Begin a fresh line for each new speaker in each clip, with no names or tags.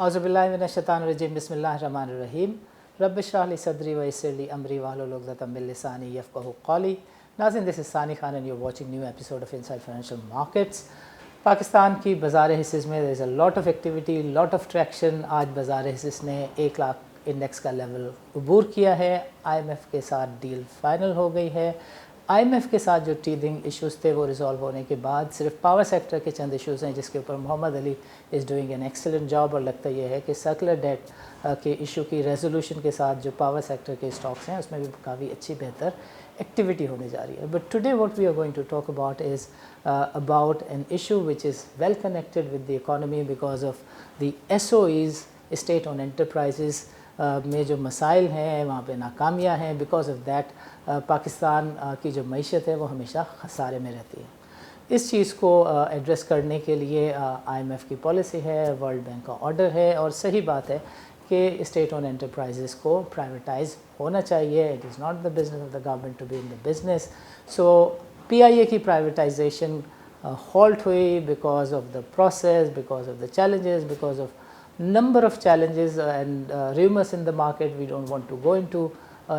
औज़ुबिल्लाहिमिनश्शैतानिर्रजीम बिस्मिल्लाहिर्रहमानिर्रहीम रब्ब इश्रह ली सदरी व यस्सिर ली अमरी वाहलुल उक़दतम मिन लिसानी यफ़क़हू क़ौली। नाज़रीन, this is Sani Khan and you are watching new episode of inside financial markets. Pakistan की बाज़ार हिस्सेस में there is a lot of activity, lot of traction. आज बाज़ार हिस्सेस ने 1 लाख इंडेक्स का लेवल अबूर किया है। IMF के साथ डील फाइनल हो गई है। IMF के साथ जो टीदिंग इश्यूज़ थे वो रिज़ॉल्व होने के बाद सिर्फ पावर सेक्टर के चंद इश्यूज़ हैं जिसके ऊपर Mohammad Ali is doing an excellent job. और लगता ये है कि सर्कुलर डेट के इशू की रेजोल्यूशन के साथ जो पावर सेक्टर के स्टॉक्स हैं उसमें भी काफ़ी अच्छी बेहतर एक्टिविटी होने जा रही है। But today what we are going to talk about is about an issue which is well connected with the economy because of the SOEs, state owned enterprises में जो मसाइल हैं वहाँ पे नाकामियाँ हैं। बिकॉज ऑफ दैट पाकिस्तान की जो मईशत है वो हमेशा खसारे में रहती है। इस चीज़ को एड्रेस करने के लिए IMF की पॉलिसी है, वर्ल्ड बैंक का ऑर्डर है और सही बात है कि स्टेट ओन एंटरप्राइजेज़ को प्राइवेटाइज होना चाहिए। It is not the business of the government to be in the business. So PIA की प्राइवेटाइजेशन हॉल्ट हुई because of the process, because of the challenges, because of number of challenges and rumors in the market. We don't want to go into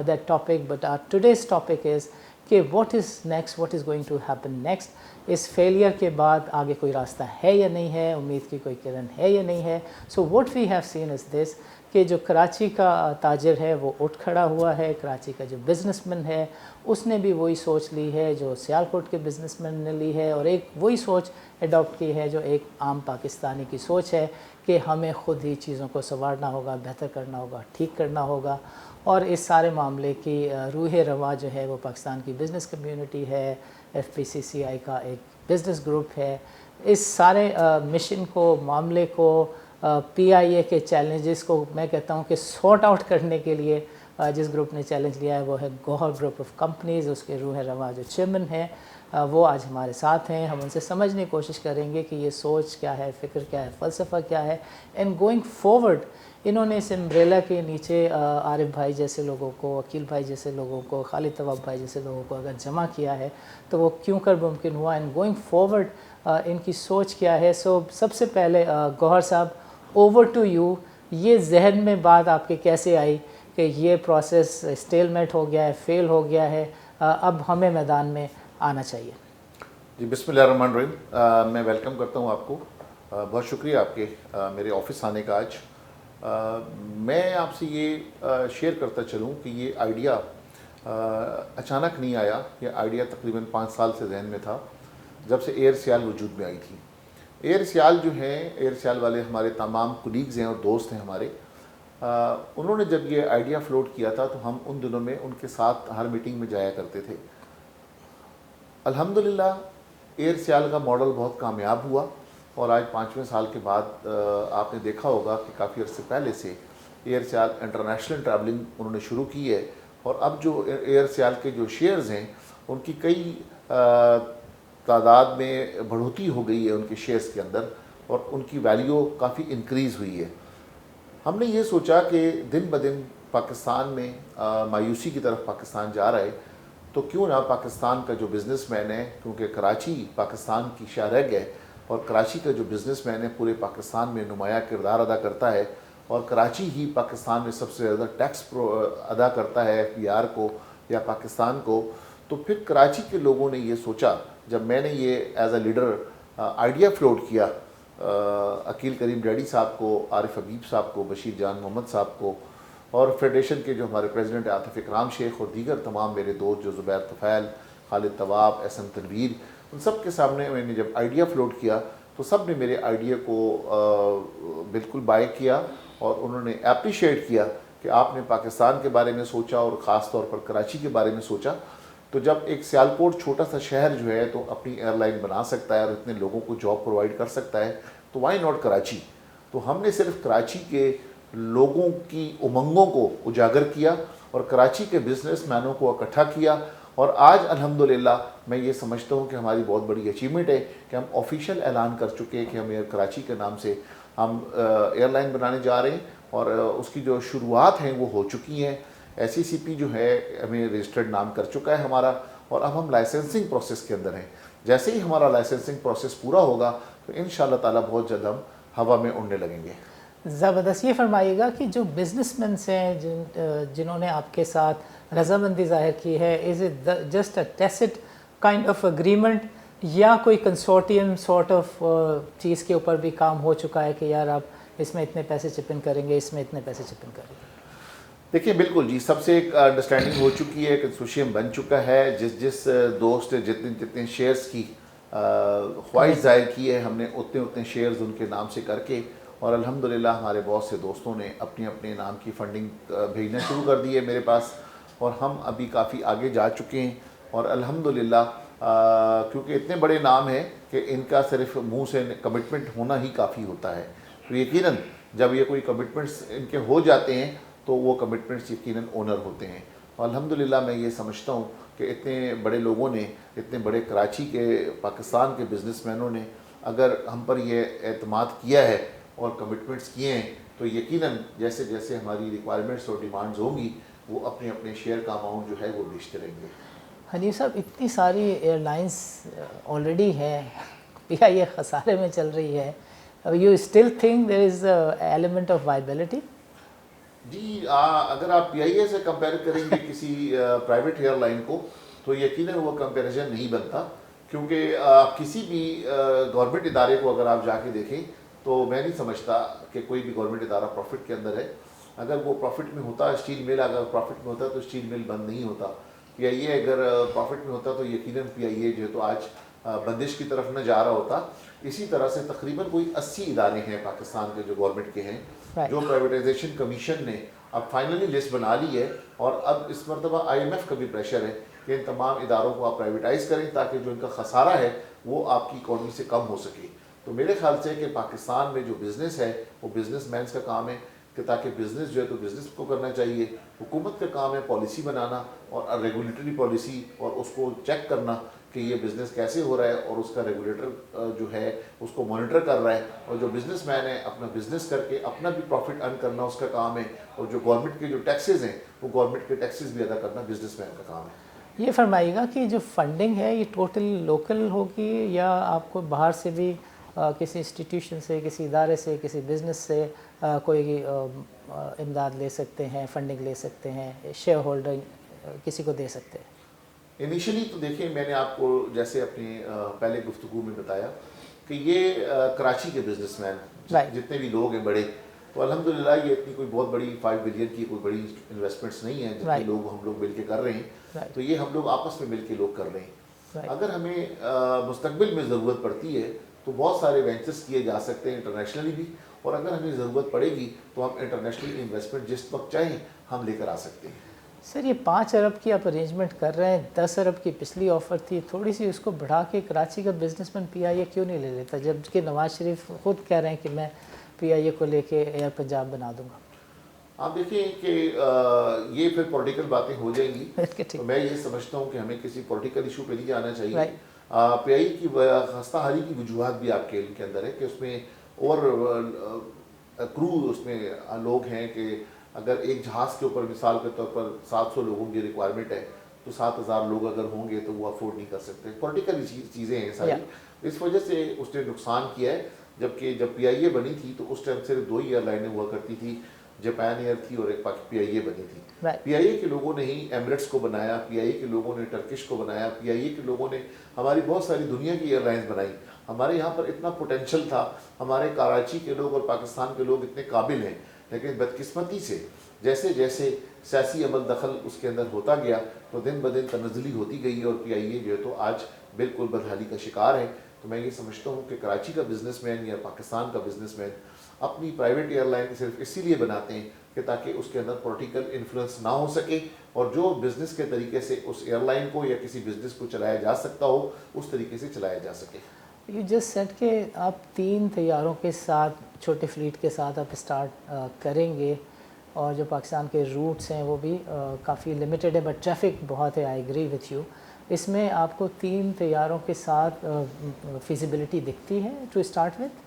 that topic, but our today's topic is कि what is next, what is going to happen next. इस failure के बाद आगे कोई रास्ता है या नहीं है, उम्मीद की कोई किरण है या नहीं है। सो what we have seen is this कि जो कराची का ताजिर है वो उठ खड़ा हुआ है। कराची का जो बिज़नेसमैन है उसने भी वही सोच ली है जो सियालकोट के बिज़नेसमैन ने ली है और एक वही सोच अडॉप्ट की है जो एक आम पाकिस्तानी की सोच है कि हमें ख़ुद ही चीज़ों को संवारना होगा, बेहतर करना होगा, ठीक करना होगा। और इस सारे मामले की रूह रवा जो है वो पाकिस्तान की बिज़नेस कम्युनिटी है, FPCCI का एक बिज़नेस ग्रुप है। इस सारे मिशन को, मामले को, PIA के चैलेंजेस को मैं कहता हूँ कि सॉर्ट आउट करने के लिए जिस ग्रुप ने चैलेंज लिया है वो है गौहर ग्रुप ऑफ कंपनीज़। उसके रूह रवा जो चेयरमैन है वो आज हमारे साथ हैं। हम उनसे समझने की कोशिश करेंगे कि ये सोच क्या है, फ़िक्र क्या है, फ़लसफ़ा क्या है एंड गोइंग फॉरवर्ड इन्होंने इस अम्ब्रेला के नीचे आरिफ भाई जैसे लोगों को, अकील भाई जैसे लोगों को, खालिद तवाब भाई जैसे लोगों को अगर जमा किया है तो वो क्यों कर मुमकिन हुआ एंड गोइंग फॉरवर्ड इनकी सोच क्या है। सो सबसे पहले गौहर साहब, ओवर टू यू। ये जहन में बात आपके कैसे आई कि ये प्रोसेस स्टेलमेट हो गया है, फेल हो गया है, अब हमें मैदान में आना चाहिए?
जी, बिस्मिल्लाहिर्रहमानिर्रहीम। मैं वेलकम करता हूँ आपको। बहुत शुक्रिया आपके मेरे ऑफ़िस आने का आज। मैं आपसे ये शेयर करता चलूँ कि ये आइडिया अचानक नहीं आया। ये आइडिया तकरीबन 5 साल से जहन में था जब से एयर सियाल वजूद में आई थी। एयर सियाल जो है, एयर सियाल वाले हमारे तमाम कुलीग्स हैं और दोस्त हैं हमारे। उन्होंने जब ये आइडिया फ्लोट किया था तो हम उन दिनों में उनके साथ हर मीटिंग में जाया करते थे। अल्हम्दुलिल्लाह एयर सियाल का मॉडल बहुत कामयाब हुआ और आज 5वें साल के बाद आपने देखा होगा कि काफ़ी अर्से पहले से एयर सियाल इंटरनेशनल ट्रैवलिंग उन्होंने शुरू की है और अब जो एयर सियाल के जो शेयर्स हैं उनकी कई तादाद में बढ़ोतरी हो गई है उनके शेयर्स के अंदर और उनकी वैल्यू काफ़ी इंक्रीज़ हुई है। हमने ये सोचा कि दिन ब दिन पाकिस्तान में मायूसी की तरफ पाकिस्तान जा रहा है, तो क्यों ना पाकिस्तान का जो बिज़नेसमैन है, क्योंकि कराची पाकिस्तान की शहरग है और कराची का जो बिज़नेसमैन है पूरे पाकिस्तान में नुमाया किरदार अदा करता है और कराची ही पाकिस्तान में सबसे ज़्यादा टैक्स अदा करता है FBR को या पाकिस्तान को। तो फिर कराची के लोगों ने ये सोचा, जब मैंने ये as a leader idea float किया अकील करीम डैडी साहब को, आरिफ हबीब साहब को, बशीर जान मोहम्मद साहब को और फेडरेशन के जो हमारे प्रेसिडेंट आतिफ इकराम शेख और दीगर तमाम मेरे दोस्त जो ज़ुबैर तुफ़ैल, खालिद तवाब, एहसन तनवीर, उन सब के सामने मैंने जब आइडिया फ्लोट किया तो सब ने मेरे आइडिया को बिल्कुल बाय किया और उन्होंने अप्रिशिएट किया कि आपने पाकिस्तान के बारे में सोचा और ख़ास तौर पर कराची के बारे में सोचा। तो जब एक सियालकोट छोटा सा शहर जो है तो अपनी एयरलाइन बना सकता है और इतने लोगों को जॉब प्रोवाइड कर सकता है तो वाई नॉट कराची। तो हमने सिर्फ कराची के लोगों की उमंगों को उजागर किया और कराची के बिज़नेसमैनों को इकट्ठा किया और आज अल्हम्दुलिल्लाह मैं ये समझता हूँ कि हमारी बहुत बड़ी अचीवमेंट है कि हम ऑफिशियल ऐलान कर चुके हैं कि हम एयर कराची के नाम से हम एयरलाइन बनाने जा रहे हैं और उसकी जो शुरुआत हैं वो हो चुकी हैं। SECP जो है हमें रजिस्टर्ड नाम कर चुका है हमारा और अब हम लाइसेंसिंग प्रोसेस के अंदर हैं। जैसे ही हमारा लाइसेंसिंग प्रोसेस पूरा होगा तो इंशाअल्लाह ताला बहुत जल्द हम हवा में उड़ने लगेंगे।
زبردست. یہ فرمائیے گا کہ جو بزنس مینس ہیں جنہوں نے آپ کے ساتھ رضامندی ظاہر کی ہے, is it just a test kind of agreement یا کوئی کنسورٹیم سارٹ آف چیز کے اوپر بھی کام ہو چکا ہے کہ یار آپ اس میں اتنے پیسے چپ ان کریں گے, اس میں اتنے پیسے چپ ان کریں گے؟
دیکھیں بالکل جی, سب سے ایک انڈرسٹینڈنگ ہو چکی ہے, کنسورشیم بن چکا ہے. جس دوست نے جتنے شیئرز کی خواہش ظاہر کی ہے, ہم نے اتنے شیئرز ان کے نام سے کر کے, اور الحمدللہ ہمارے بہت سے دوستوں نے اپنے اپنے نام کی فنڈنگ بھیجنا شروع کر دی ہے میرے پاس, اور ہم ابھی کافی آگے جا چکے ہیں. اور الحمدللہ کیونکہ اتنے بڑے نام ہیں کہ ان کا صرف منہ سے کمٹمنٹ ہونا ہی کافی ہوتا ہے, تو یقیناً جب یہ کوئی کمٹمنٹس ان کے ہو جاتے ہیں تو وہ کمٹمنٹس یقیناً اونر ہوتے ہیں. اور الحمدللہ میں یہ سمجھتا ہوں کہ اتنے بڑے لوگوں نے, اتنے بڑے کراچی کے پاکستان کے بزنس مینوں نے اگر ہم پر یہ اعتماد کیا ہے اور کمٹمنٹس کیے ہیں, تو یقیناً جیسے جیسے ہماری ریکوائرمنٹس اور ڈیمانڈز ہوں گی وہ اپنے اپنے شیئر کا اماؤنٹ جو ہے وہ بیچتے رہیں گے.
حنیف صاحب, اتنی ساری ایئر لائنس آلریڈی ہیں, پی آئی اے خسارے میں چل رہی ہے, you still think there is element of viability?
جی اگر آپ پی آئی اے سے کمپیئر کریں گے کسی پرائیویٹ ایئر لائن کو تو یقیناً وہ کمپیریزن نہیں بنتا, کیونکہ کسی بھی گورنمنٹ ادارے کو اگر آپ جا کے دیکھیں تو میں نہیں سمجھتا کہ کوئی بھی گورنمنٹ ادارہ پروفٹ کے اندر ہے. اگر وہ پروفٹ میں ہوتا, اسٹیل مل اگر پروفٹ میں ہوتا تو اسٹیل مل بند نہیں ہوتا. پی آئی اے اگر پروفٹ میں ہوتا تو یقیناً پی آئی اے جو ہے تو آج بندش کی طرف نہ جا رہا ہوتا. اسی طرح سے تقریباً کوئی 80 ادارے ہیں پاکستان کے جو گورنمنٹ کے ہیں جو پرائیویٹائزیشن کمیشن نے اب فائنلی لسٹ بنا لی ہے, اور اب اس مرتبہ آئی ایم ایف کا بھی پریشر ہے کہ ان تمام اداروں کو آپ پرائیویٹائز کریں تاکہ جو ان کا خسارہ ہے وہ آپ کی اکانومی سے کم ہو سکے. تو میرے خیال سے کہ پاکستان میں جو بزنس ہے وہ بزنس مینس کا کام ہے کہ تاکہ بزنس جو ہے تو بزنس کو کرنا چاہیے. حکومت کا کام ہے پالیسی بنانا اور ریگولیٹری پالیسی, اور اس کو چیک کرنا کہ یہ بزنس کیسے ہو رہا ہے, اور اس کا ریگولیٹر جو ہے اس کو مانیٹر کر رہا ہے. اور جو بزنس مین ہے اپنا بزنس کر کے اپنا بھی پروفٹ ارن کرنا اس کا کام ہے, اور جو گورنمنٹ کے جو ٹیکسز ہیں وہ گورنمنٹ کے ٹیکسز بھی ادا کرنا بزنس مین کا کام ہے.
یہ فرمائیے گا کہ جو فنڈنگ ہے یہ ٹوٹل لوکل ہوگی یا آپ کو باہر سے بھی کسی انسٹیٹیوشن سے, کسی ادارے سے, کسی بزنس سے کوئی امداد لے سکتے ہیں, فنڈنگ لے سکتے ہیں, شیئر ہولڈنگ کسی کو دے سکتے ہیں؟
انیشلی تو دیکھیں میں نے آپ کو جیسے اپنی پہلے گفتگو میں بتایا کہ یہ کراچی کے بزنس مین جتنے بھی لوگ ہیں بڑے, تو الحمدللہ یہ اتنی کوئی بہت بڑی 5 بلین کی کوئی بڑی انویسٹمنٹس نہیں ہیں جتنے لوگ ہم لوگ مل کے کر رہے ہیں, تو یہ ہم لوگ آپس میں مل کے لوگ کر رہے ہیں. اگر ہمیں مستقبل میں ضرورت پڑتی ہے تو بہت سارے وینچرز کیے جا سکتے ہیں انٹرنیشنلی بھی, اور اگر ہمیں ضرورت پڑے گی تو ہم انٹرنیشنل انویسٹمنٹ جس وقت چاہیں ہم لے کر آ سکتے ہیں.
سر یہ 5 ارب کی آپ ارینجمنٹ کر رہے ہیں, 10 ارب کی پچھلی آفر تھی, تھوڑی سی اس کو بڑھا کے کراچی کا بزنس مین پی آئی اے کیوں نہیں لے لیتا, جبکہ نواز شریف خود کہہ رہے ہیں کہ میں پی آئی اے کو لے کے ایئر پنجاب بنا دوں گا. آپ
دیکھیں کہ یہ پھر پولیٹیکل باتیں ہو جائیں گی, تو میں یہ سمجھتا ہوں کہ ہمیں کسی پولیٹیکل ایشو پہ نہیں جانا چاہیے. پی آئی کی خستہ حالی کی وجوہات بھی آپ کے اندر ہے کہ اس میں اور کرو اس میں لوگ ہیں کہ اگر ایک جہاز کے اوپر مثال کے طور پر 700 لوگوں کی ریکوائرمنٹ ہے تو 7000 لوگ اگر ہوں گے تو وہ افورڈ نہیں کر سکتے. پولیٹیکل چیزیں ہیں ساری, اس وجہ سے اس نے نقصان کیا ہے. جبکہ جب پی آئی اے بنی تھی تو اس ٹائم صرف 2 ہی ایئر لائنیں ہوا کرتی تھی, جاپان ایئر تھی اور ایک پی آئی اے بنی تھی. پی آئی اے کے لوگوں نے ہی ایمریٹس کو بنایا, پی آئی اے کے لوگوں نے ٹرکش کو بنایا, پی آئی اے کے لوگوں نے ہماری بہت ساری دنیا کی ایئر لائنز بنائی. ہمارے یہاں پر اتنا پوٹینشیل تھا, ہمارے کراچی کے لوگ اور پاکستان کے لوگ اتنے قابل ہیں, لیکن بدقسمتی سے جیسے جیسے سیاسی عمل دخل اس کے اندر ہوتا گیا تو دن بدن تنزلی ہوتی گئی, اور پی آئی اے جو ہے تو آج بالکل بدحالی کا شکار ہے. تو میں یہ سمجھتا ہوں کہ کراچی کا بزنس مین یا پاکستان کا بزنس مین اپنی پرائیویٹ ایئر لائن صرف اسی لیے بناتے ہیں کہ تاکہ اس کے اندر پولیٹیکل انفلوئنس نہ ہو سکے, اور جو بزنس کے طریقے سے اس ایئر لائن کو یا کسی بزنس کو چلایا جا سکتا ہو اس طریقے سے چلایا جا سکے.
یو جسٹ سیٹ کہ آپ 3 طیاروں کے ساتھ, چھوٹے فلیٹ کے ساتھ آپ اسٹارٹ کریں گے, اور جو پاکستان کے روٹس ہیں وہ بھی کافی لمیٹڈ ہے, بٹ ٹریفک بہت ہے. I agree with you. اس میں آپ کو 3 طیاروں کے ساتھ فیزیبلٹی دکھتی ہے ٹو اسٹارٹ وتھ؟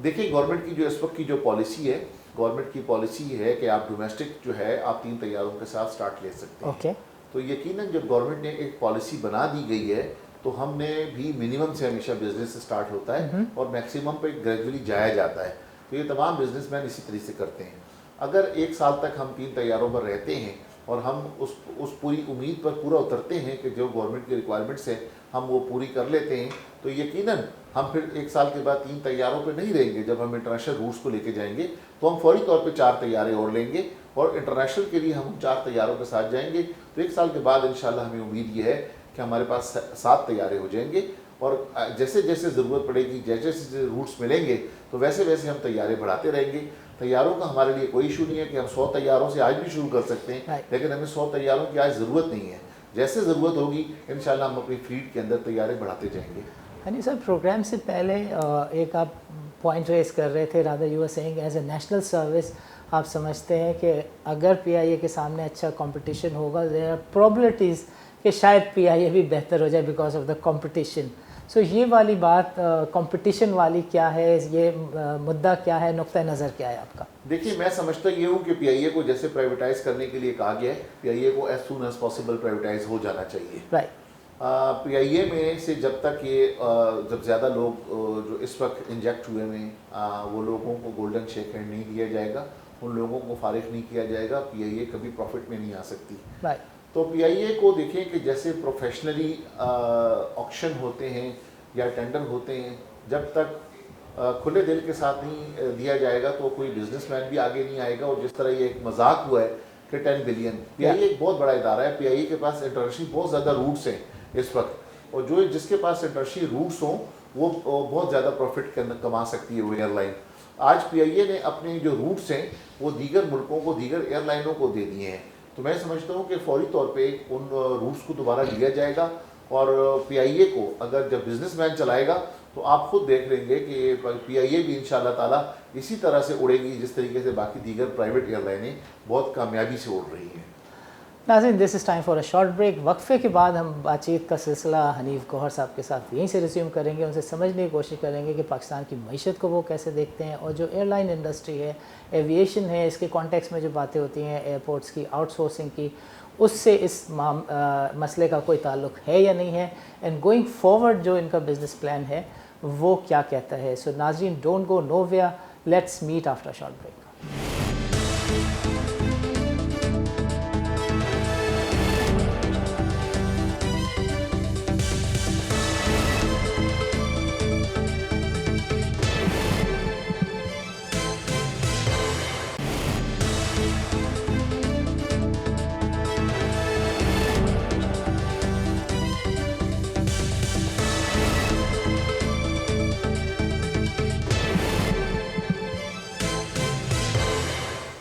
دیکھیں گورنمنٹ کی جو اس وقت کی جو پالیسی ہے, گورنمنٹ کی پالیسی ہے کہ آپ ڈومیسٹک جو ہے آپ 3 طیاروں کے ساتھ سٹارٹ لے سکتے ہیں.
اوکے.
تو یقیناً جب گورنمنٹ نے ایک پالیسی بنا دی گئی ہے تو ہم نے بھی منیمم سے ہمیشہ بزنس سٹارٹ ہوتا ہے اور میکسیمم پہ گریجولی جایا جاتا ہے. तो ये तमाम बिजनेसमैन इसी तरीके से करते हैं। अगर 1 साल तक हम 3 तैयारों पर रहते हैं और हम उस पूरी उम्मीद पर पूरा उतरते हैं कि जो गवर्नमेंट की रिक्वायरमेंट्स है हम वो पूरी कर लेते हैं, तो यकीनन हम फिर 1 साल के बाद 3 तैयारों पे नहीं रहेंगे। जब हम इंटरनेशनल रूट्स को लेके जाएंगे तो हम फौरी तौर पे 4 तैयारे और लेंगे और इंटरनेशनल के लिए हम 4 तैयारों के साथ जाएंगे। तो 1 साल के बाद इंशाल्लाह हमें उम्मीद ये है कि हमारे पास 7 तैयारे हो जाएंगे और जैसे जैसे ज़रूरत पड़ेगी, जैसे जैसे रूट्स मिलेंगे तो वैसे वैसे हम तैयारे बढ़ाते रहेंगे। तैयारों का हमारे लिए कोई इशू नहीं है कि हम 100 तैयारों से आज भी शुरू कर सकते हैं, लेकिन हमें 100 तैयारों की आज ज़रूरत नहीं है। जैसे ज़रूरत होगी इंशाल्लाह हम अपनी फील्ड के अंदर तैयारे बढ़ाते जाएंगे।
हनी सर, प्रोग्राम से पहले एक आप पॉइंट रेस कर रहे थे, rather you are saying as a national service आप समझते हैं कि अगर पीआईए के सामने अच्छा कंपटीशन होगा, देयर आर प्रोबेबिलिटीज़ कि शायद पीआईए भी बेहतर हो जाए बिकॉज ऑफ द कंपटीशन। सो ये वाली बात कंपटीशन वाली क्या है, ये मुद्दा क्या है, नुक्ता नज़र क्या है आपका?
देखिए, मैं समझता ये हूँ कि पीआईए को जैसे प्राइवेटाइज करने के लिए कहा गया है, पीआईए को as soon as possible privatise हो जाना चाहिए।
राइट।
पीआईए में से जब तक ये जब ज़्यादा लोग जो इस वक्त इंजेक्ट हुए हैं वो लोगों को गोल्डन शेक हैंड नहीं दिया जाएगा, उन लोगों को फारिग नहीं किया जाएगा, पीआईए कभी प्रॉफिट में नहीं आ सकती।
राइट।
तो पीआईए को देखें कि जैसे प्रोफेशनली ऑक्शन होते हैं या टेंडर होते हैं, जब तक खुले दिल के साथ नहीं दिया जाएगा तो कोई बिजनेसमैन भी आगे नहीं आएगा। और जिस तरह ये एक मजाक हुआ है कि 10 बिलियन, पीआईए एक बहुत बड़ा इदारा है, पीआईए के पास इंटरनेशनल बहुत ज़्यादा रूट्स हैं इस वक्त, और जो जिसके पास इंटरनेशनल रूट्स हों वो बहुत ज़्यादा प्रॉफिट कमा सकती है वो एयरलाइन। आज पीआईए ने अपने जो रूट्स हैं वो दीगर मुल्कों को, दीगर एयरलाइनों को दे दिए हैं। तो मैं समझता हूँ कि फौरी तौर पे उन रूट्स को दोबारा लिया जाएगा और पीआईए को अगर जब बिजनेसमैन चलाएगा तो आप खुद देख लेंगे कि पीआईए भी इंशाल्लाह ताला इसी तरह से उड़ेगी जिस तरीके से बाकी दीगर प्राइवेट एयरलाइनें बहुत कामयाबी से उड़ रही हैं।
नाज़रीन, this is time for a short break. वक्फे के बाद हम बातचीत का सिलसिला हनीफ गौहर साहब के साथ यहीं से रिज्यूम करेंगे। उनसे समझने की कोशिश करेंगे कि पाकिस्तान की मईशत को वो कैसे देखते हैं और जो एयरलाइन इंडस्ट्री है, एविएशन है, इसके कॉन्टेक्स्ट में जो बातें होती हैं एयरपोर्ट्स की आउटसोर्सिंग की, उससे इस मसले का कोई ताल्लुक़ है या नहीं है, एंड गोइंग फॉरवर्ड जो इनका बिज़नेस प्लान है वो क्या कहता है। सो नाज़रीन, don't go nowhere, let's meet after short break.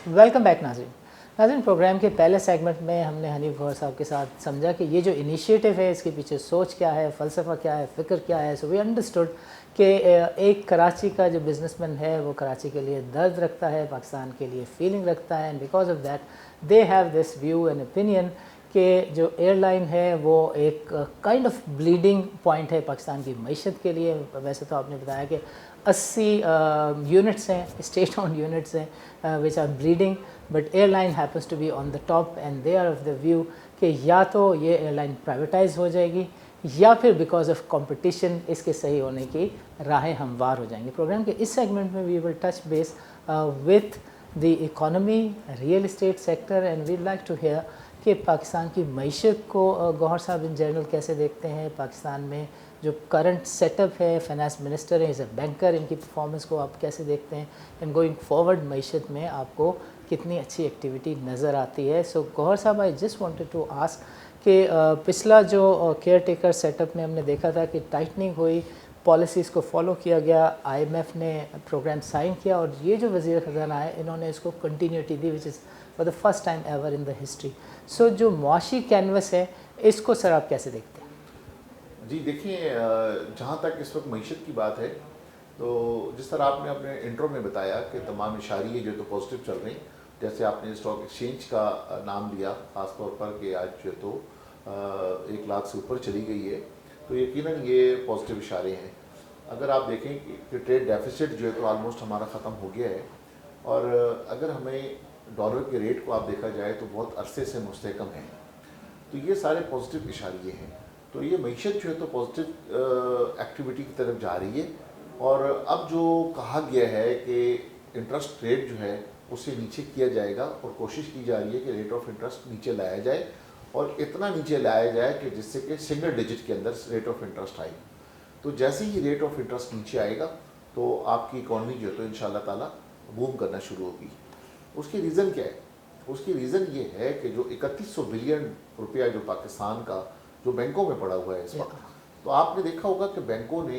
Welcome back नाज़रीन, प्रोग्राम के पहले सेगमेंट में हमने हनीफ गौहर साहब के साथ समझा कि ये जो इनिशिएटिव है इसके पीछे सोच क्या है, फ़लसफ़ा क्या है, फ़िक्र क्या है। सो वी अंडरस्टूड कि एक कराची का जो बिज़नेसमैन है वो कराची के लिए दर्द रखता है, पाकिस्तान के लिए फीलिंग रखता है, and because of that they have this view and opinion कि जो एयरलाइन है वो एक काइंड ऑफ ब्लीडिंग पॉइंट है पाकिस्तान की मईशत के लिए। वैसे तो आपने बताया कि 80 यूनिट्स हैं, स्टेट ऑन यूनिट्स हैं which are bleeding, but airline happens to be on the top and they are of the view कि या तो ये एयरलाइन प्राइवेटाइज हो जाएगी या फिर बिकॉज ऑफ कंपटीशन इसके सही होने की राहें हमवार हो जाएंगी। प्रोग्राम के इस सेगमेंट में we will touch base with the economy, real estate sector, and we like to hear कि पाकिस्तान की मईशत को गौहर साहब इन जनरल कैसे देखते हैं, पाकिस्तान में जो करंट सेटअप है, फाइनेंस मिनिस्टर है, एज ए बैंकर, इनकी परफॉर्मेंस को आप कैसे देखते हैं, एंड गोइंग फॉरवर्ड मईशत में आपको कितनी अच्छी एक्टिविटी नज़र आती है। So Gohar sahab, I just wanted to ask कि पिछला जो केयर टेकर सेटअप में हमने देखा था कि टाइटनिंग हुई, पॉलिसीज़ को फॉलो किया गया, IMF ने प्रोग्राम साइन किया और ये जो वज़ीर ख़जाना है इन्होंने इसको कंटिन्यूटी दी which is for the first time ever in the history. So जो मुआशी कैनवस है इसको सर आप कैसे देखते हैं?
जी देखिए, जहाँ तक इस वक्त मईशत की बात है तो जिस तरह आपने अपने इंट्रो में बताया कि तमाम इशारे जो तो पॉजिटिव चल रही, जैसे आपने स्टॉक एक्सचेंज का नाम लिया ख़ास तौर पर कि आज जो तो 1 लाख से ऊपर चली गई है, तो यकीनन ये पॉजिटिव इशारे हैं। अगर आप देखें कि ट्रेड डेफिसिट जो है तो आलमोस्ट हमारा ख़त्म हो गया है, और अगर हमें डॉलर के रेट को आप देखा जाए तो बहुत अरसे से मुस्तहकम है, तो ये सारे पॉजिटिव इशारे हैं। तो ये मईशत जो है तो पॉजिटिव एक्टिविटी की तरफ जा रही है। और अब जो कहा गया है कि इंटरेस्ट रेट जो है उसे नीचे किया जाएगा और कोशिश की जा रही है कि रेट ऑफ इंटरेस्ट नीचे लाया जाए और इतना नीचे लाया जाए कि जिससे कि सिंगल डिजिट के अंदर रेट ऑफ इंटरेस्ट आए। तो जैसे ही रेट ऑफ इंटरेस्ट नीचे आएगा तो आपकी इकॉनमी जो है तो इंशाल्लाह ताला बूम करना शुरू होगी। उसकी रीज़न क्या है? उसकी रीज़न ये है कि जो 3100 बिलियन रुपया जो पाकिस्तान का जो बैंकों में पड़ा हुआ है इस वक्त, तो आपने देखा होगा कि बैंकों ने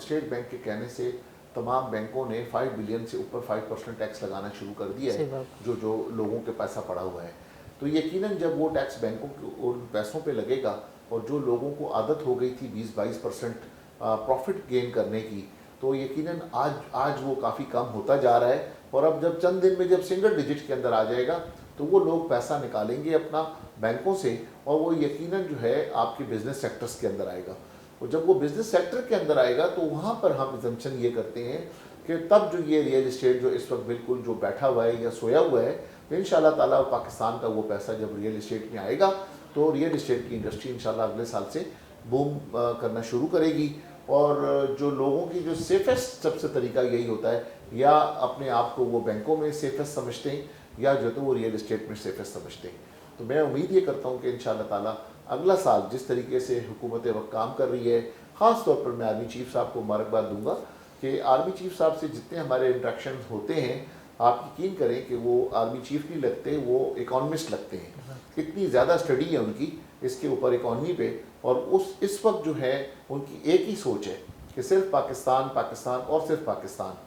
स्टेट बैंक के कहने से तमाम बैंकों ने 5 बिलियन से ऊपर 5% टैक्स लगाना शुरू कर दिया है जो जो लोगों के पैसा पड़ा हुआ है। तो यकीनन जब वो टैक्स बैंकों के उन पैसों पे लगेगा और जो लोगों को आदत हो गई थी 20-22% प्रॉफिट गेन करने की, तो यकीनन आज वो काफ़ी कम होता जा रहा है। और अब जब चंद दिन में जब सिंगल डिजिट के अंदर आ जाएगा तो वो लोग पैसा निकालेंगे अपना बैंकों से और वो यकीनन जो है आपके बिजनेस सेक्टर्स के अंदर आएगा। और जब वो बिजनेस सेक्टर के अंदर आएगा तो वहाँ पर हम एजम्पशन ये करते हैं कि तब जो ये रियल इस्टेट जो इस वक्त बिल्कुल जो बैठा हुआ है या सोया हुआ है, तो इंशाल्लाह ताला पाकिस्तान का वो पैसा जब रियल इस्टेट में आएगा तो रियल इस्टेट की इंडस्ट्री इंशाल्लाह अगले साल से बूम करना शुरू करेगी। और जो लोगों की जो सेफेस्ट सबसे तरीका यही होता है, या अपने आप को वो बैंकों में सेफेस्ट समझते हैं या जो तो वो रियल इस्टेट में सेफेस्ट समझते हैं। तो मैं उम्मीद ये करता हूँ कि इंशाल्लाह ताला अगला साल जिस तरीके से हुकूमत वक्त काम कर रही है, ख़ास तौर पर मैं आर्मी चीफ साहब को मुबारकबाद दूंगा कि आर्मी चीफ साहब से जितने हमारे इंट्रैक्शन होते हैं, आप यकीन करें कि वो आर्मी चीफ नहीं लगते, वो इकोनॉमिस्ट लगते हैं। इतनी ज़्यादा स्टडी है उनकी इसके ऊपर इकॉनमी पे, और इस वक्त जो है उनकी एक ही सोच है कि सिर्फ पाकिस्तान पाकिस्तान और सिर्फ पाकिस्तान।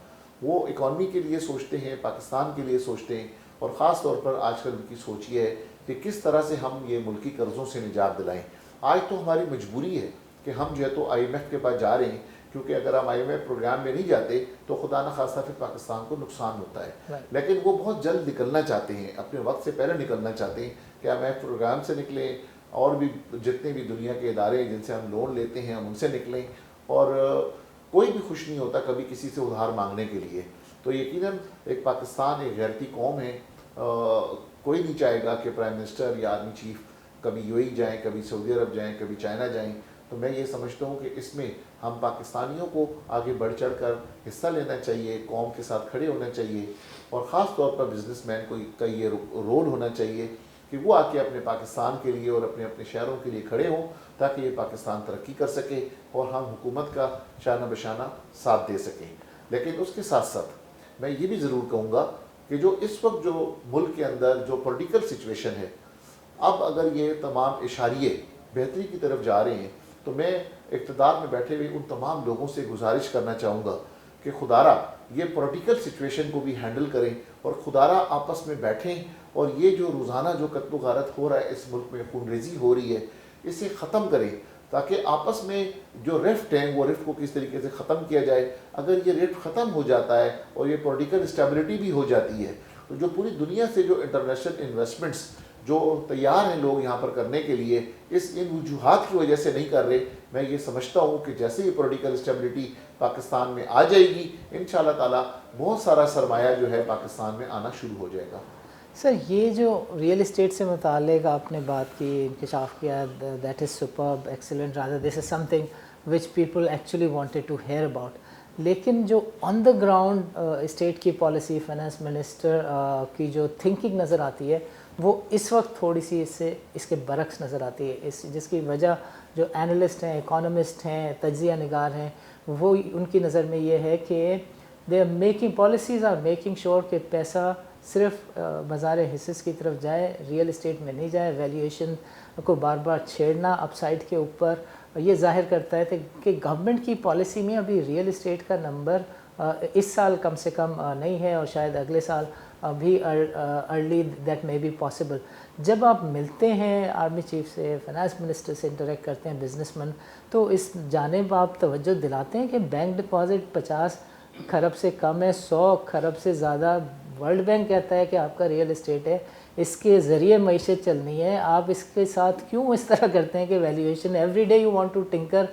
वो इकॉनमी के लिए सोचते हैं, पाकिस्तान के लिए सोचते हैं, और ख़ास तौर पर आजकल उनकी सोच ये है कि किस तरह से हम ये मुल्की कर्ज़ों से निजात दिलाएं। आज तो हमारी मजबूरी है कि हम जो है तो IMF के पास जा रहे हैं, क्योंकि अगर हम IMF प्रोग्राम में नहीं जाते तो खुदा न खास्ता फिर पाकिस्तान को नुकसान होता है। लेकिन वो बहुत जल्द निकलना चाहते हैं, अपने वक्त से पहले निकलना चाहते हैं कि IMF प्रोग्राम से निकलें, और भी जितने भी दुनिया के इदारे हैं जिनसे हम लोन लेते हैं हम उनसे निकलें। और कोई भी खुश नहीं होता कभी किसी से उधार मांगने के लिए। तो यकीनन एक पाकिस्तान एक गैरती कौम है, कोई नहीं चाहेगा कि प्राइम मिनिस्टर या आर्मी चीफ कभी UAE जाएं, कभी सऊदी अरब जाएं, कभी चाइना जाएं। तो मैं ये समझता हूँ कि इसमें हम पाकिस्तानियों को आगे बढ़ चढ़ कर हिस्सा लेना चाहिए, कौम के साथ खड़े होना चाहिए, और ख़ास तौर पर बिजनेसमैन का ये रोल होना चाहिए कि वो आके अपने पाकिस्तान के लिए और अपने अपने शहरों के लिए खड़े हों, ताकि ये पाकिस्तान तरक्की कर सके और हम हुकूमत का शाना बशाना साथ दे सकें। लेकिन उसके साथ साथ मैं ये भी ज़रूर कहूँगा कि जो इस वक्त जो मुल्क के अंदर जो पॉलिटिकल सिचुएशन है, अब अगर ये तमाम इशारे बेहतरी की तरफ जा रहे हैं, तो मैं इक़्तिदार में बैठे हुए उन तमाम लोगों से गुजारिश करना चाहूँगा कि खुदारा ये पॉलिटिकल सिचुएशन को भी हैंडल करें और खुदारा आपस में बैठें, और ये जो रोज़ाना जो कत्ल गारत हो रहा है इस मुल्क में, खूनरेज़ी हो रही है, इसे ख़त्म करें, ताकि आपस में जो रिफ्ट हैं वो रिफ्ट को किस तरीके से ख़त्म किया जाए। अगर ये रिफ्ट ख़त्म हो जाता है और ये पॉलिटिकल स्टेबिलिटी भी हो जाती है, तो जो पूरी दुनिया से जो इंटरनेशनल इन्वेस्टमेंट्स जो तैयार हैं लोग यहाँ पर करने के लिए, इन वजूहात की वजह से नहीं कर रहे। मैं ये समझता हूँ कि जैसे ही पॉलिटिकल स्टेबिलिटी पाकिस्तान में आ जाएगी, इंशाल्लाह ताला बहुत सारा सरमाया जो है पाकिस्तान में आना शुरू हो जाएगा।
सर, ये जो रियल इस्टेट से मुतालिक आपने बात की, इंकशाफ किया, that is superb, excellent, rather this is something which people actually wanted to hear about. लेकिन जो ऑन द ग्राउंड स्टेट की पॉलिसी, फाइनेंस मिनिस्टर की जो थिंकिंग नज़र आती है, वो इस वक्त थोड़ी सी इसके बरक्स नज़र आती है। जिसकी वजह जो एनालिस्ट हैं, इकोनॉमिस्ट हैं, तज्ज़िया निगार हैं, वो उनकी नज़र में ये है कि they are making policies are making sure कि पैसा सिर्फ बाज़ार हिस्सेस की तरफ जाए, रियल इस्टेट में नहीं जाए। वैल्यूएशन को बार बार छेड़ना अपसाइड के ऊपर ये ज़ाहिर करता है कि गवर्नमेंट की पॉलिसी में अभी रियल इस्टेट का नंबर इस साल कम से कम नहीं है, और शायद अगले साल भी early that may be possible. जब आप मिलते हैं आर्मी चीफ से, फाइनेंस मिनिस्टर से इंटरेक्ट करते हैं, बिजनेसमैन, तो इस जानिब आप तवज्जो दिलाते हैं कि बैंक डिपॉजिट 50 खरब से कम है, 100 खरब से ज़्यादा वर्ल्ड बैंक कहता है कि आपका रियल इस्टेट है, इसके ज़रिए मईशत चलनी है। आप इसके साथ क्यों इस तरह करते हैं कि valuation every day you want to tinker,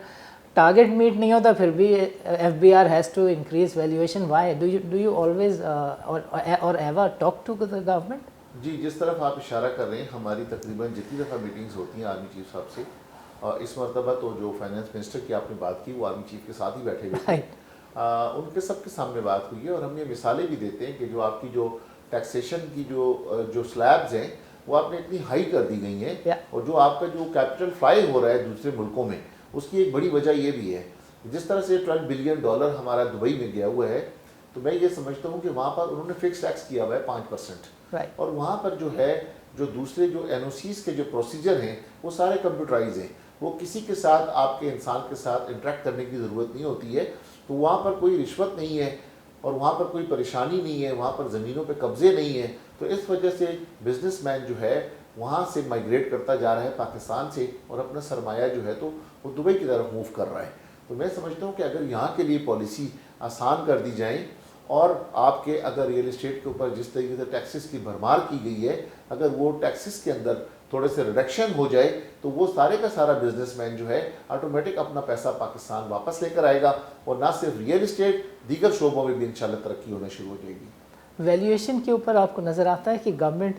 target meet नहीं होता फिर भी FBR has to increase valuation? Why do you always और ever talk to the government?
जी, जिस तरफ आप इशारा कर रहे हैं, हमारी तकरीबन जितनी दफ़ा मीटिंग्स होती हैं आर्मी चीफ साहब से, इस मरतबा तो जो फाइनेंस मिनिस्टर की आपने बात की वो आर्मी चीफ के साथ ही बैठे हुए थे, उनके सबके सामने बात हुई है और हम ये मिसालें भी देते हैं कि जो आपकी जो टैक्सेशन की जो स्लैब्स हैं वो आपने इतनी हाई कर दी गई हैं और जो आपका जो कैपिटल फ्लाई हो रहा है दूसरे मुल्कों में, उसकी एक बड़ी वजह ये भी है जिस तरह से $12 बिलियन हमारा दुबई में गया हुआ है, तो मैं ये समझता हूँ कि वहाँ पर उन्होंने फिक्स टैक्स किया हुआ है 5%, और वहाँ पर जो है जो दूसरे जो NOCs के जो प्रोसीजर हैं वो सारे कंप्यूटराइज हैं, वो किसी के साथ आपके इंसान के साथ इंटरेक्ट करने की ज़रूरत नहीं होती है, तो वहाँ पर कोई रिश्वत नहीं है और वहाँ पर कोई परेशानी नहीं है, वहाँ पर ज़मीनों पे कब्ज़े नहीं है। तो इस वजह से बिजनेसमैन जो है वहाँ से माइग्रेट करता जा रहा है पाकिस्तान से और अपना सरमाया जो है तो वो दुबई की तरफ मूव कर रहा है। तो मैं समझता हूँ कि अगर यहाँ के लिए पॉलिसी आसान कर दी जाए और आपके अगर रियल इस्टेट के ऊपर जिस तरीके से टैक्सेस की भरमार की गई है, अगर वो टैक्सेस के अंदर थोड़े से रिडक्शन हो जाए तो वो सारे का सारा बिजनेसमैन जो है ऑटोमेटिक अपना पैसा पाकिस्तान वापस लेकर आएगा और ना सिर्फ रियल इस्टेट, दीगर शोबों में भी इंशाल्लाह तरक्की होना शुरू हो जाएगी।
वैल्यूएशन के ऊपर आपको नज़र आता है कि गवर्नमेंट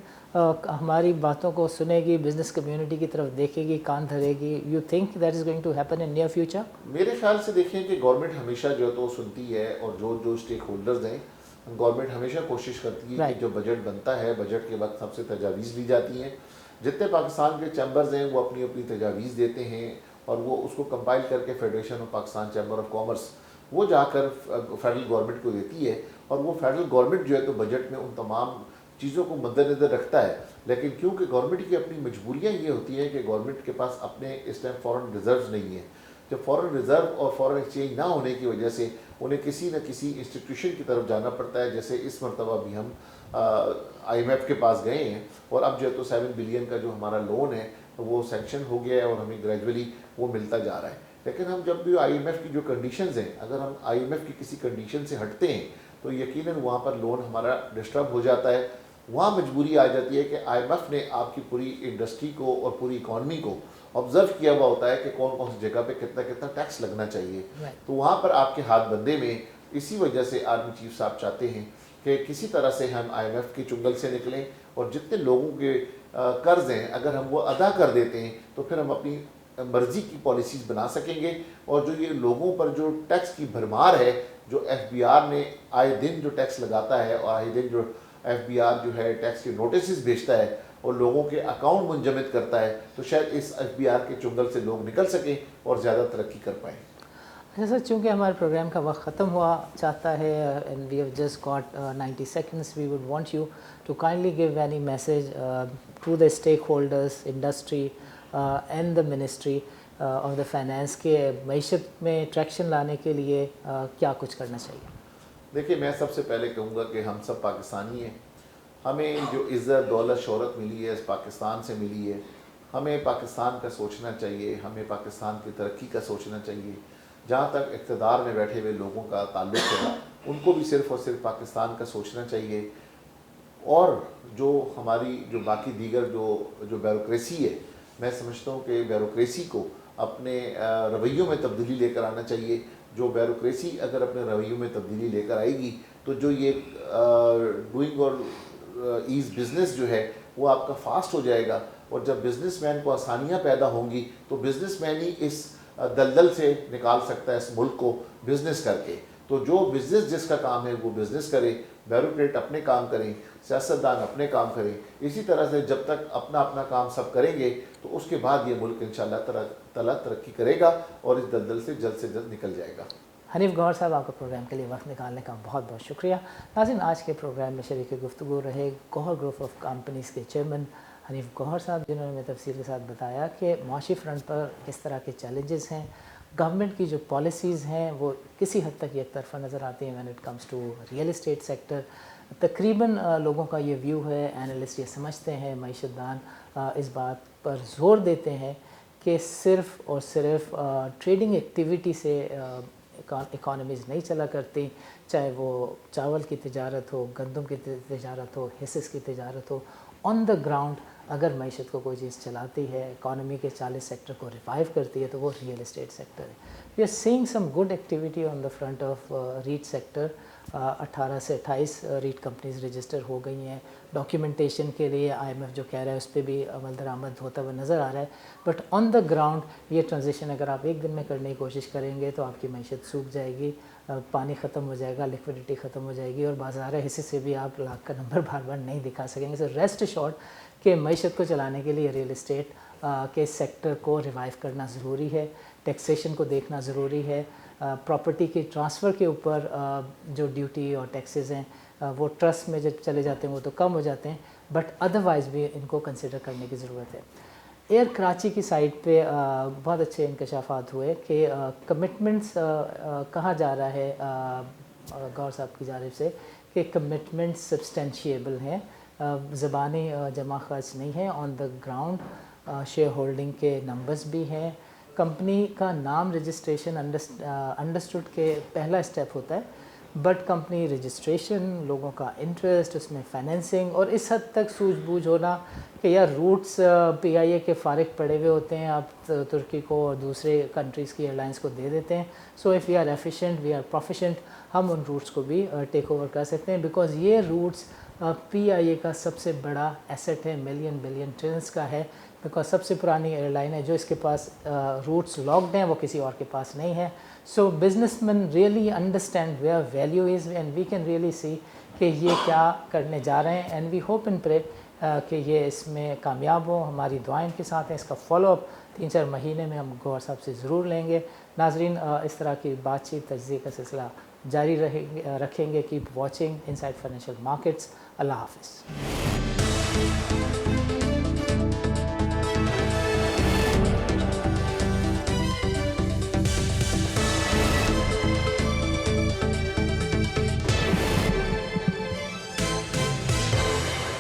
हमारी बातों को सुनेगी, बिजनेस कम्युनिटी की तरफ देखेगी, कान धरेगी? You think that is going to happen in near future?
मेरे ख्याल से देखें कि गवर्नमेंट हमेशा जो है तो सुनती है और जो स्टेक होल्डर्स हैं, गवर्नमेंट हमेशा कोशिश करती है कि जो बजट बनता है बजट के वक्त सबसे तजावीज़ ली जाती हैं। जितने पाकिस्तान के चैम्बर्स हैं वो अपनी अपनी तजावीज़ देते हैं और वो उसको कंपाइल करके federation of Pakistan chamber of commerce वो जाकर फेडरल गवर्नमेंट को देती है और वो फेडरल गवर्नमेंट जो है तो बजट में उन तमाम चीज़ों को मद्देनज़र रखता है। लेकिन क्योंकि गवर्नमेंट की अपनी मजबूरियाँ ये होती हैं कि गवर्नमेंट के पास अपने इस टाइम फॉरेन रिजर्व्स नहीं है, जब फॉरेन रिज़र्व और फॉरेन एक्सचेंज ना होने की वजह से उन्हें किसी न किसी इंस्टीट्यूशन की तरफ जाना पड़ता है। जैसे इस मरतबा भी हम IMF के पास गए हैं और अब जो है तो 7 बिलियन का जो हमारा लोन है तो वो सैंक्शन हो गया है और हमें ग्रेजुअली वो मिलता जा रहा है। लेकिन हम जब भी IMF की जो कंडीशंस हैं, अगर हम IMF की किसी कंडीशन से हटते हैं तो यकीनन वहाँ पर लोन हमारा डिस्टर्ब हो जाता है। वहाँ मजबूरी आ जाती है कि IMF ने आपकी पूरी इंडस्ट्री को और पूरी इकॉनमी को ऑब्जर्व किया हुआ होता है कि कौन कौन सी जगह पे कितना कितना टैक्स लगना चाहिए। तो वहाँ पर आपके हाथ बंदे में इसी वजह से आर्मी चीफ साहब चाहते हैं कि किसी तरह से हम IMF के चुंगल से निकलें और जितने लोगों के कर्ज हैं अगर हम वो अदा कर देते हैं तो फिर हम अपनी मर्जी की पॉलिसीज़ बना सकेंगे। और जो ये लोगों पर जो टैक्स की भरमार है, जो FBR ने आए दिन जो टैक्स लगाता है और आए दिन जो FBR जो है टैक्स के नोटिस भेजता है और लोगों के अकाउंट मुंजमद करता है, तो शायद इस FBR के चुंगल से लोग निकल सकें और ज़्यादा तरक्की कर पाएँ।
अच्छा सर, चूँकि हमारे प्रोग्राम का वक्त ख़त्म हुआ चाहता है and we have just got 90 seconds, we would want you to kindly give any message to the stakeholders, industry and the ministry of the finance के मईशत में ट्रैक्शन लाने के लिए क्या कुछ करना चाहिए?
देखिए, मैं सबसे पहले कहूँगा कि हम सब पाकिस्तानी हैं, हमें जो इज़्ज़त दौलत शोहरत मिली है इस पाकिस्तान से मिली है। हमें पाकिस्तान का सोचना चाहिए, हमें पाकिस्तान की तरक्की का सोचना चाहिए। जहाँ तक इक़्तिदार में बैठे हुए लोगों का ताल्लुक़ है उनको भी सिर्फ़ और सिर्फ पाकिस्तान का सोचना चाहिए। और जो हमारी जो बाकी दीगर जो ब्यूरोक्रेसी है, मैं समझता हूँ कि ब्यूरोक्रेसी को अपने रवैयों में तब्दीली लेकर आना चाहिए। जो ब्यूरोक्रेसी अगर अपने रवैयों में तब्दीली लेकर आएगी तो जो ये डूइंग और ईज़ बिज़नेस जो है वो आपका फास्ट हो जाएगा। और जब बिज़नेसमैन को आसानियाँ पैदा होंगी तो बिज़नेसमैन ही इस दलदल से निकाल सकता है इस मुल्क को बिज़नेस करके। तो जो बिज़नेस जिसका काम है वो बिज़नेस करे, ब्यूरोक्रेट अपने काम करें, सियासतदान अपने काम करें। इसी तरह से जब तक अपना अपना काम सब करेंगे तो उसके बाद ये मुल्क इंशाअल्लाह ताला तरक्की करेगा और इस दलदल से जल्द निकल जाएगा।
हनीफ गौहर साहब, आपका प्रोग्राम के लिए वक्त निकालने का बहुत बहुत शुक्रिया। नाज़रीन, आज के प्रोग्राम में शरीक गुफ्तगू रहे गौहर ग्रुप ऑफ कंपनीज़ के चेयरमैन हनीफ गौहर साहब, जिन्होंने हमें तफसील के साथ बताया कि माशी फ्रंट पर किस तरह के चैलेंजेस हैं, गवर्नमेंट की जो पॉलिसीज़ हैं वो किसी हद तक एक तरफा नज़र आती हैं when it comes to real estate sector. तकरीबन लोगों का ये व्यू है, एनालिस्ट ये समझते हैं, मईशतदान इस बात पर ज़ोर देते हैं कि सिर्फ़ और सिर्फ ट्रेडिंग एक्टिविटी से इकॉनमीज़ नहीं चला करती, चाहे वो चावल की तिजारत हो, गंदम की तिजारत हो, हिस्सेस की तिजारत हो। ऑन द ग्राउंड अगर मईशत को कोई चीज़ चलाती है, इकॉनमी के 40 सेक्टर को रिवाइव करती है, तो वो रियल इस्टेट सेक्टर है। We are seeing some good activity on the front of REIT sector. 18 से 28 रीट कंपनीज रजिस्टर हो गई हैं। डॉक्यूमेंटेशन के लिए IMF जो कह रहा है उस पर भी अमल दरामद होता हुआ नज़र आ रहा है। बट ऑन द ग्राउंड ये ट्रांजिशन अगर आप एक दिन में करने की कोशिश करेंगे तो आपकी मैशत सूख जाएगी, पानी ख़त्म हो जाएगा, लिक्विडिटी ख़त्म हो जाएगी और बाज़ार हिस्से से भी आप लाख का नंबर बार बार नहीं दिखा सकेंगे। सो रेस्ट एश्योर्ड कि मैशत को चलाने के लिए रियल इस्टेट के सेक्टर को रिवाइव करना ज़रूरी है, टैक्सेशन को देखना ज़रूरी है। प्रॉपर्टी के ट्रांसफ़र के ऊपर जो ड्यूटी और टैक्सेस हैं वो ट्रस्ट में जब चले जाते हैं वो तो कम हो जाते हैं, बट अदरवाइज़ भी इनको कंसिडर करने की ज़रूरत है। एयर कराची की साइड पे बहुत अच्छे इंकशाफात हुए कि कमिटमेंट्स कहा जा रहा है गौर साहब की जानिब से कि कमिटमेंट्स सब्सटेंशिएबल हैं, ज़बानी जमा खर्च नहीं है, on the ground share holding के नंबर्स भी हैं। कंपनी का नाम रजिस्ट्रेशन अंडरस्टूड के पहला स्टेप होता है, बट कंपनी रजिस्ट्रेशन, लोगों का इंटरेस्ट, उसमें फाइनेंसिंग और इस हद तक सूझबूझ होना कि यार रूट्स PIA के फारिग पड़े हुए होते हैं, आप तुर्की को और दूसरे कंट्रीज़ की एयरलाइंस को दे देते हैं। So if we are efficient, we are proficient, हम उन रूट्स को भी टेक ओवर कर सकते हैं, बिकॉज़ ये रूट्स PIA का सबसे बड़ा एसेट है, मिलियन बिलियन ट्रिलियंस का है, बिकॉज सबसे पुरानी एयरलाइन है जो इसके पास रूट्स लॉक्ड हैं, वो किसी और के पास नहीं है। So businessman really understand where value is and we can really see कि ये क्या करने जा रहे हैं, and we hope and pray कि ये इसमें कामयाब हो। हमारी दुआएं के साथ हैं, इसका फॉलोअप 3-4 महीने में हम गौर साहब से ज़रूर लेंगे। नाजरीन, इस तरह की बातचीत तज्ज़िये का सिलसिला जारी रखेंगे। Keep watching inside financial markets. अल्लाह हाफ़िज़।